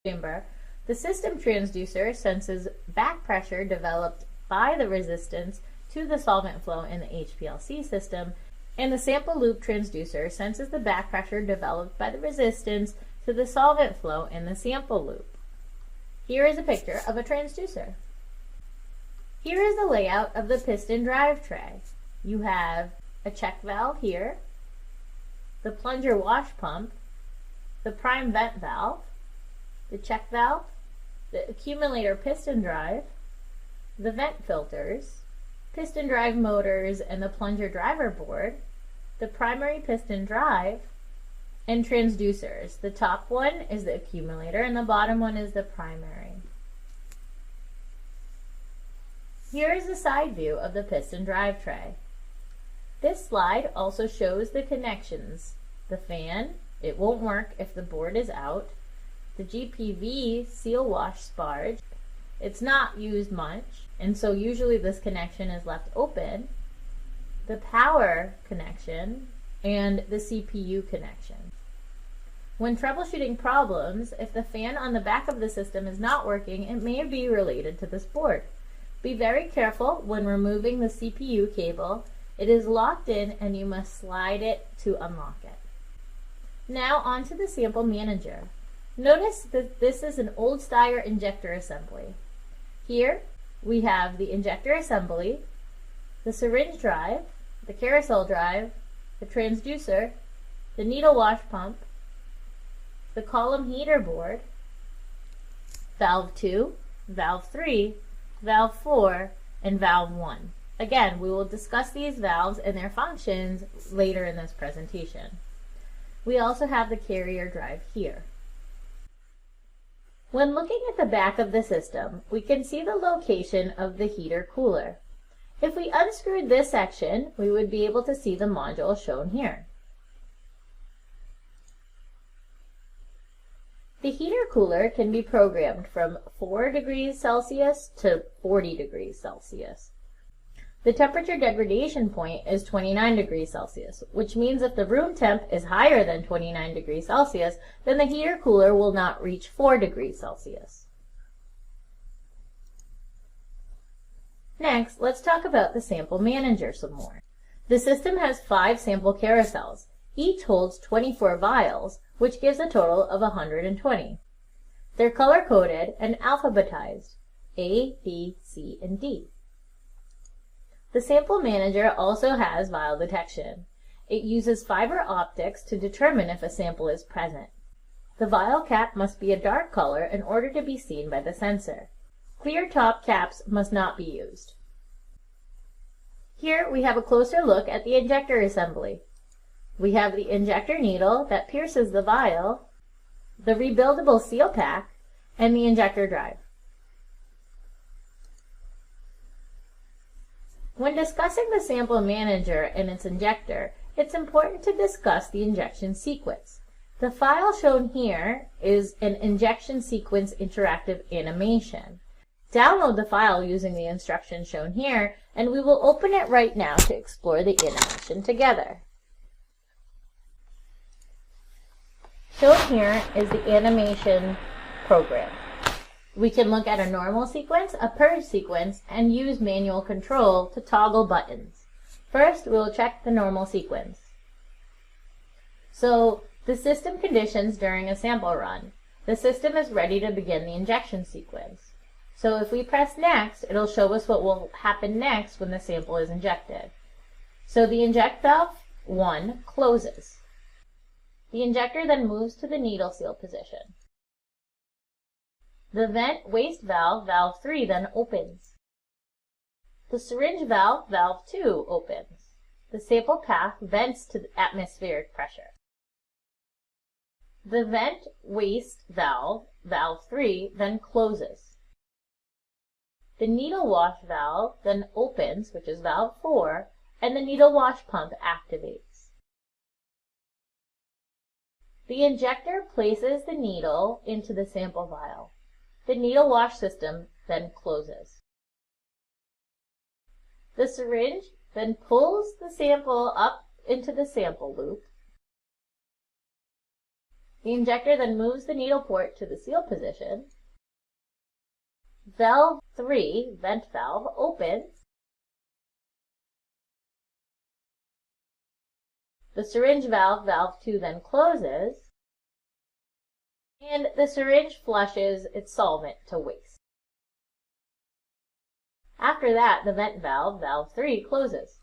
chamber, the system transducer senses back pressure developed by the resistance to the solvent flow in the HPLC system, and the sample loop transducer senses the back pressure developed by the resistance to the solvent flow in the sample loop. Here is a picture of a transducer. Here is the layout of the piston drive tray. You have a check valve here, the plunger wash pump, the prime vent valve, the check valve, the accumulator piston drive, the vent filters, piston drive motors and the plunger driver board, the primary piston drive, and transducers. The top one is the accumulator and the bottom one is the primary. Here is a side view of the piston drive tray. This slide also shows the connections. The fan, it won't work if the board is out. The GPV seal wash sparge, it's not used much, and so usually this connection is left open. The power connection and the CPU connection. When troubleshooting problems, if the fan on the back of the system is not working, it may be related to this board. Be very careful when removing the CPU cable. It is locked in and you must slide it to unlock it. Now onto the sample manager. Notice that this is an old style injector assembly. Here we have the injector assembly, the syringe drive, the carousel drive, the transducer, the needle wash pump, the column heater board, valve 2, valve 3, valve 4, and valve 1. Again, we will discuss these valves and their functions later in this presentation. We also have the carrier drive here. When looking at the back of the system, we can see the location of the heater cooler. If we unscrewed this section, we would be able to see the module shown here. The heater cooler can be programmed from 4 degrees Celsius to 40 degrees Celsius. The temperature degradation point is 29 degrees Celsius, which means if the room temp is higher than 29 degrees Celsius, then the heater cooler will not reach 4 degrees Celsius. Next, let's talk about the sample manager some more. The system has 5 sample carousels. Each holds 24 vials, which gives a total of 120. They're color-coded and alphabetized, A, B, C, and D. The sample manager also has vial detection. It uses fiber optics to determine if a sample is present. The vial cap must be a dark color in order to be seen by the sensor. Clear top caps must not be used. Here we have a closer look at the injector assembly. We have the injector needle that pierces the vial, the rebuildable seal pack, and the injector drive. When discussing the sample manager and its injector, it's important to discuss the injection sequence. The file shown here is an injection sequence interactive animation. Download the file using the instructions shown here, and we will open it right now to explore the animation together. Shown here is the animation program. We can look at a normal sequence, a purge sequence, and use manual control to toggle buttons. First, we will check the normal sequence. So, the system conditions during a sample run. The system is ready to begin the injection sequence. So if we press next, it'll show us what will happen next when the sample is injected. So the inject valve 1 closes. The injector then moves to the needle seal position. The vent waste valve, valve 3, then opens. The syringe valve, valve 2, opens. The sample path vents to atmospheric pressure. The vent waste valve, valve 3, then closes. The needle wash valve then opens, which is valve 4, and the needle wash pump activates. The injector places the needle into the sample vial. The needle wash system then closes. The syringe then pulls the sample up into the sample loop. The injector then moves the needle port to the seal position. Valve 3, vent valve, opens. The syringe valve, valve 2, then closes. And the syringe flushes its solvent to waste. After that, the vent valve, valve 3, closes.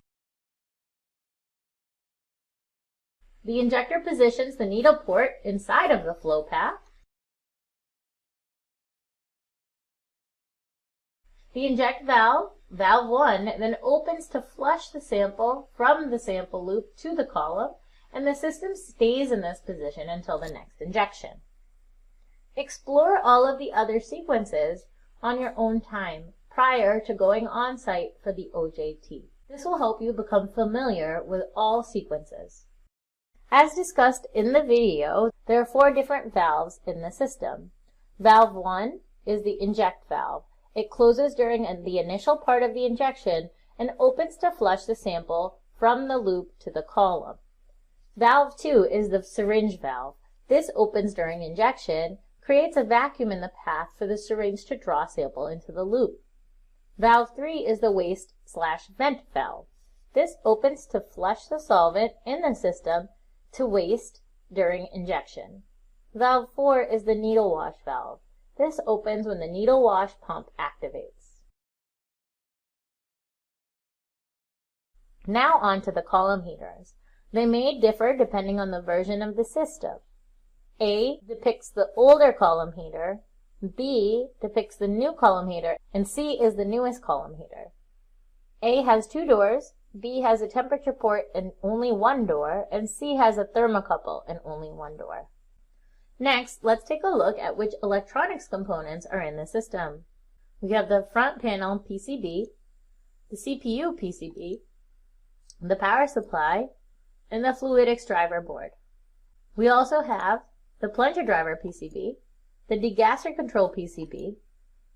The injector positions the needle port inside of the flow path. The inject valve, valve 1, then opens to flush the sample from the sample loop to the column, and the system stays in this position until the next injection. Explore all of the other sequences on your own time prior to going on site for the OJT. This will help you become familiar with all sequences. As discussed in the video, there are 4 different valves in the system. Valve 1 is the inject valve. It closes during the initial part of the injection and opens to flush the sample from the loop to the column. Valve 2 is the syringe valve. This opens during injection, creates a vacuum in the path for the syringe to draw sample into the loop. Valve 3 is the waste/vent valve. This opens to flush the solvent in the system to waste during injection. Valve 4 is the needle wash valve. This opens when the needle wash pump activates. Now on to the column heaters. They may differ depending on the version of the system. A depicts the older column heater, B depicts the new column heater, and C is the newest column heater. A has 2 doors, B has a temperature port and only 1 door, and C has a thermocouple and only 1 door. Next, let's take a look at which electronics components are in the system. We have the front panel PCB, the CPU PCB, the power supply, and the fluidics driver board. We also have the plunger driver PCB, the degasser control PCB,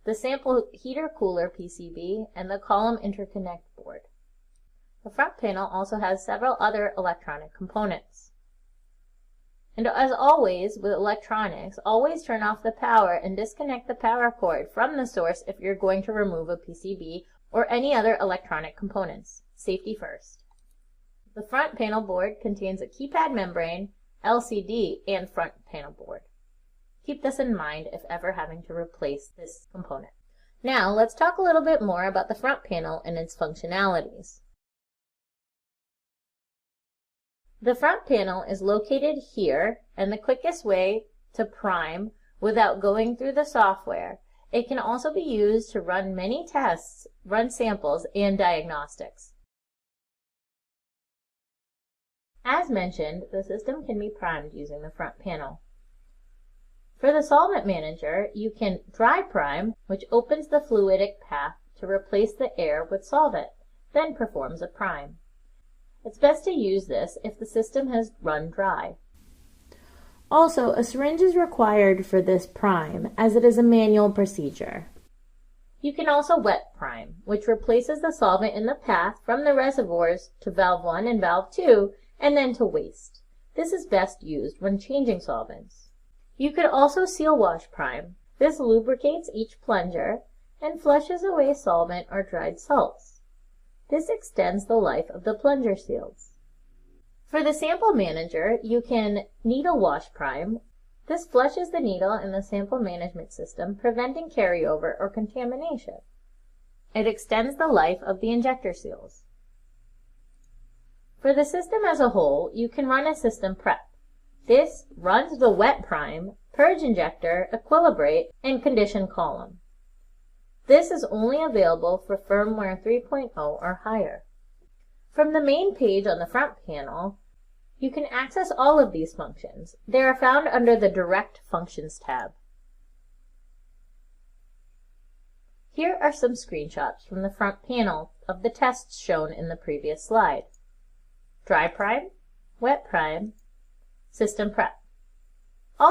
the sample heater cooler PCB, and the column interconnect board. The front panel also has several other electronic components. And as always with electronics, always turn off the power and disconnect the power cord from the source if you're going to remove a PCB or any other electronic components. Safety first. The front panel board contains a keypad membrane, LCD, and front panel board. Keep this in mind if ever having to replace this component. Now let's talk a little bit more about the front panel and its functionalities. The front panel is located here, and the quickest way to prime without going through the software. It can also be used to run many tests, run samples, and diagnostics. As mentioned, the system can be primed using the front panel. For the solvent manager, you can dry prime, which opens the fluidic path to replace the air with solvent, then performs a prime. It's best to use this if the system has run dry. Also, a syringe is required for this prime, as it is a manual procedure. You can also wet prime, which replaces the solvent in the path from the reservoirs to valve 1 and valve 2, and then to waste. This is best used when changing solvents. You could also seal wash prime. This lubricates each plunger and flushes away solvent or dried salts. This extends the life of the plunger seals. For the sample manager, you can needle wash prime. This flushes the needle in the sample management system, preventing carryover or contamination. It extends the life of the injector seals. For the system as a whole, you can run a system prep. This runs the wet prime, purge injector, equilibrate, and condition column. This is only available for firmware 3.0 or higher. From the main page on the front panel, you can access all of these functions. They are found under the Direct Functions tab. Here are some screenshots from the front panel of the tests shown in the previous slide. Dry prime, wet prime, system prep.